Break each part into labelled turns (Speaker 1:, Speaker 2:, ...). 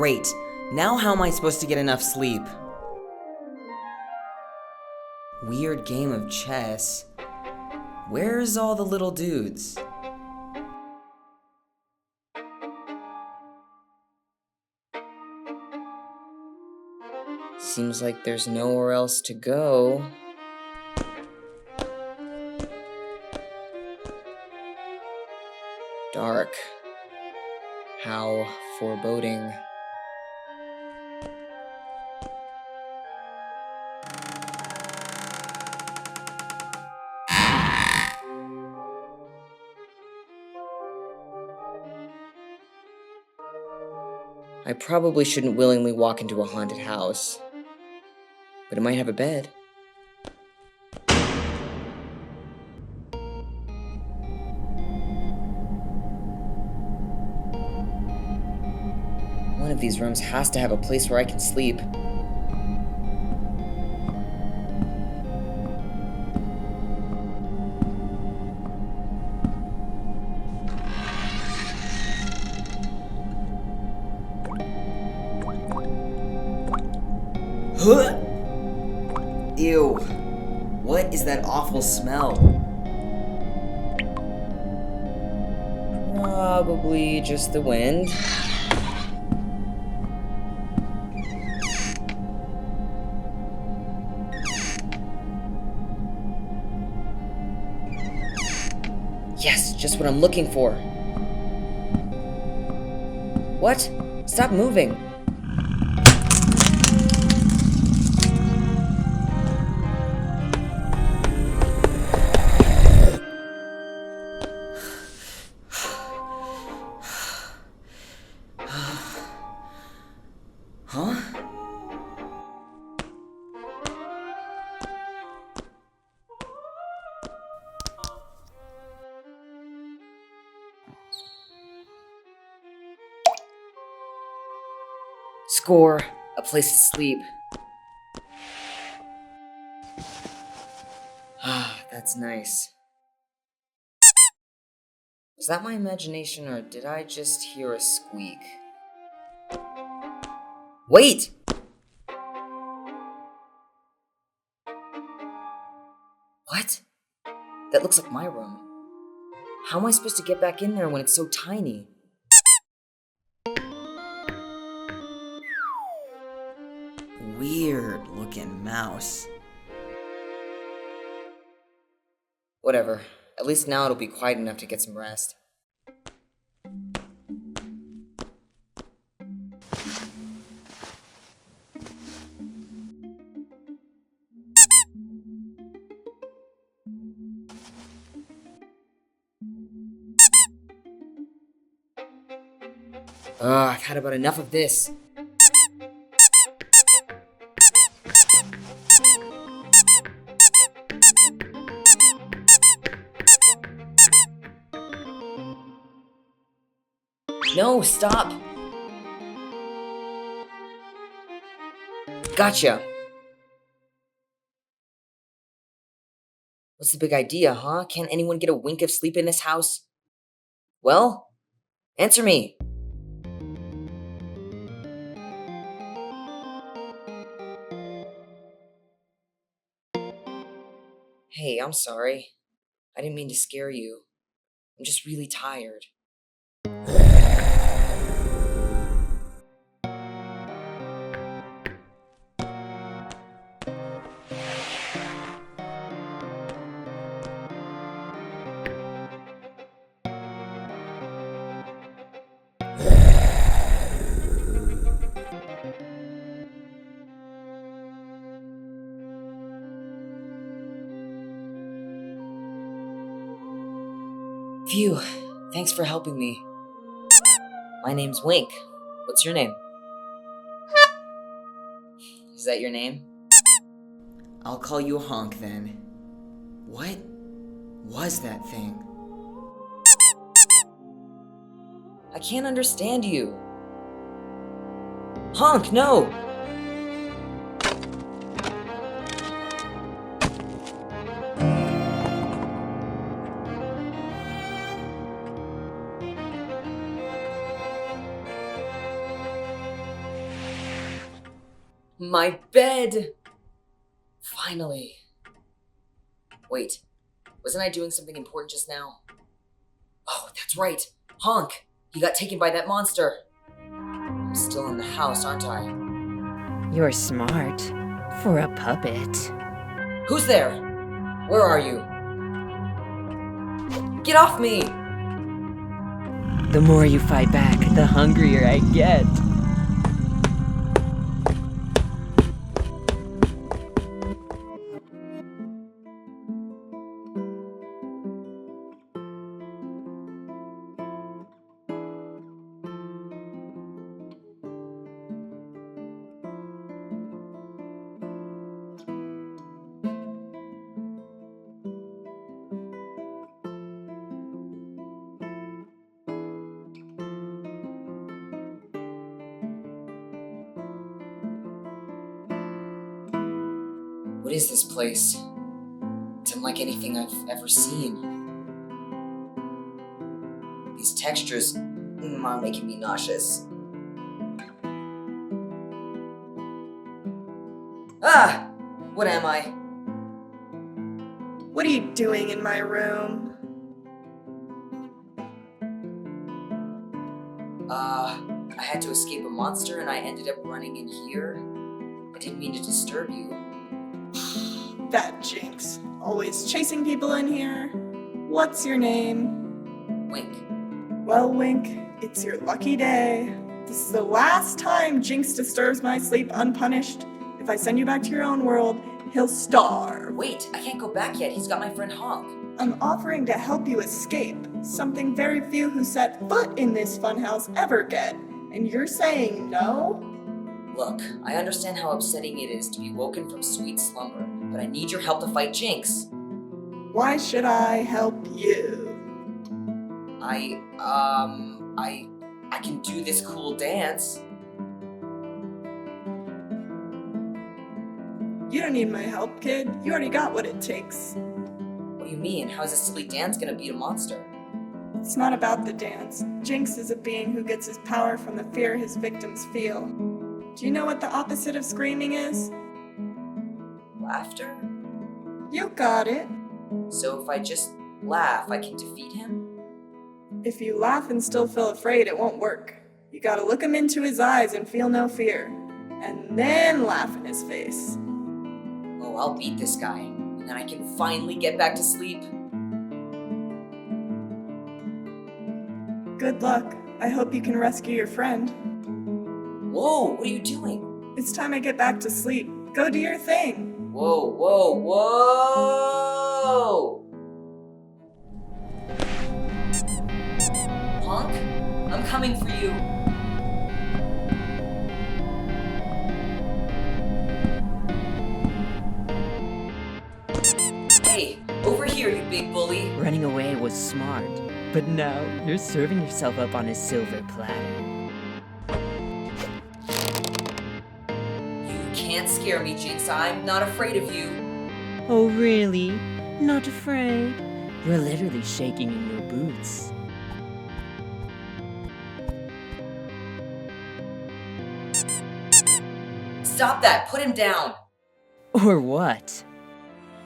Speaker 1: Great. Now how am I supposed to get enough sleep? Weird game of chess. Where's all the little dudes?
Speaker 2: Seems like there's nowhere else to go. Dark. How foreboding. I probably shouldn't willingly walk into a haunted house, but it might have a bed. One of these rooms has to have a place where I can sleep.
Speaker 1: Huh? Ew. What is that awful smell?
Speaker 2: Probably just the wind. Yes, just what I'm looking for. What? Stop moving.
Speaker 1: Huh?
Speaker 2: Score. A place to sleep. Ah, that's nice. Was that my imagination, or did I just hear a squeak? Wait! What? That looks like my room. How am I supposed to get back in there when it's so tiny?
Speaker 1: Weird looking mouse.
Speaker 2: Whatever. At least now it'll be quiet enough to get some rest. I've had about enough of this. No, stop! Gotcha! What's the big idea, huh? Can't anyone get a wink of sleep in this house? Well, answer me! Hey, I'm sorry. I didn't mean to scare you. I'm just really tired. Phew, thanks for helping me. My name's Wink. What's your name? Is that your name?
Speaker 1: I'll call you Honk then. What was that thing?
Speaker 2: I can't understand you. Honk, no! My bed! Finally. Wait, wasn't I doing something important just now? Oh, that's right. Honk! He got taken by that monster. I'm still in the house, aren't I?
Speaker 3: You're smart. For a puppet.
Speaker 2: Who's there? Where are you? Get off me!
Speaker 3: The more you fight back, the hungrier I get.
Speaker 2: What is this place? It's unlike anything I've ever seen. These textures are making me nauseous. Ah! What am I?
Speaker 4: What are you doing in my room?
Speaker 2: I had to escape a monster and I ended up running in here. I didn't mean to disturb you.
Speaker 4: That Jinx. Always chasing people in here. What's your name?
Speaker 2: Wink.
Speaker 4: Well, Wink, it's your lucky day. This is the last time Jinx disturbs my sleep unpunished. If I send you back to your own world, he'll starve.
Speaker 2: Wait, I can't go back yet. He's got my friend Honk.
Speaker 4: I'm offering to help you escape, something very few who set foot in this funhouse ever get. And you're saying no?
Speaker 2: Look, I understand how upsetting it is to be woken from sweet slumber, but I need your help to fight Jinx.
Speaker 4: Why should I help you?
Speaker 2: I can do this cool dance.
Speaker 4: You don't need my help, kid. You already got what it takes.
Speaker 2: What do you mean? How is a silly dance gonna beat a monster?
Speaker 4: It's not about the dance. Jinx is a being who gets his power from the fear his victims feel. Do you know what the opposite of screaming is?
Speaker 2: Laughter?
Speaker 4: You got it.
Speaker 2: So if I just laugh, I can defeat him?
Speaker 4: If you laugh and still feel afraid, it won't work. You gotta look him into his eyes and feel no fear. And then laugh in his face.
Speaker 2: Oh, I'll beat this guy, and then I can finally get back to sleep.
Speaker 4: Good luck. I hope you can rescue your friend.
Speaker 2: Whoa, what are you doing?
Speaker 4: It's time I get back to sleep. Go do your thing.
Speaker 2: Whoa, whoa, whoa! Honk, I'm coming for you. Hey, over here, you big bully.
Speaker 3: Running away was smart. But now, you're serving yourself up on a silver platter.
Speaker 2: You can't scare me, Jinx. I'm not afraid of you.
Speaker 3: Oh, really? Not afraid? You're literally shaking in your boots.
Speaker 2: Stop that! Put him down!
Speaker 3: Or what?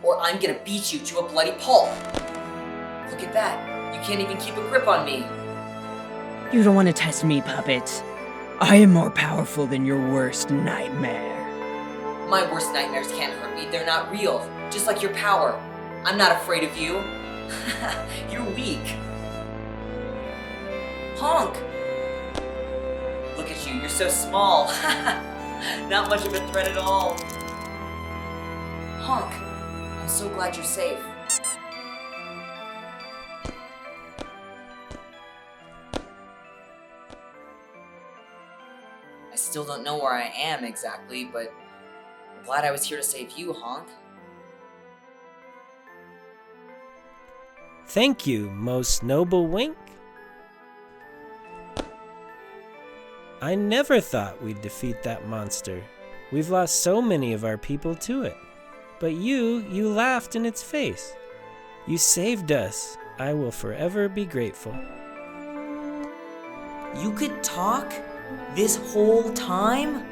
Speaker 2: Or I'm gonna beat you to a bloody pulp! Look at that! You can't even keep a grip on me!
Speaker 3: You don't want to test me, puppet. I am more powerful than your worst nightmare.
Speaker 2: My worst nightmares can't hurt me, they're not real. Just like your power. I'm not afraid of you. You're weak. Honk! Look at you, you're so small. Not much of a threat at all. Honk, I'm so glad you're safe. I still don't know where I am exactly, but I'm glad I was here to save you, Honk.
Speaker 5: Thank you, most noble Wink. I never thought we'd defeat that monster. We've lost so many of our people to it. But you laughed in its face. You saved us. I will forever be grateful.
Speaker 2: You could talk? This whole time?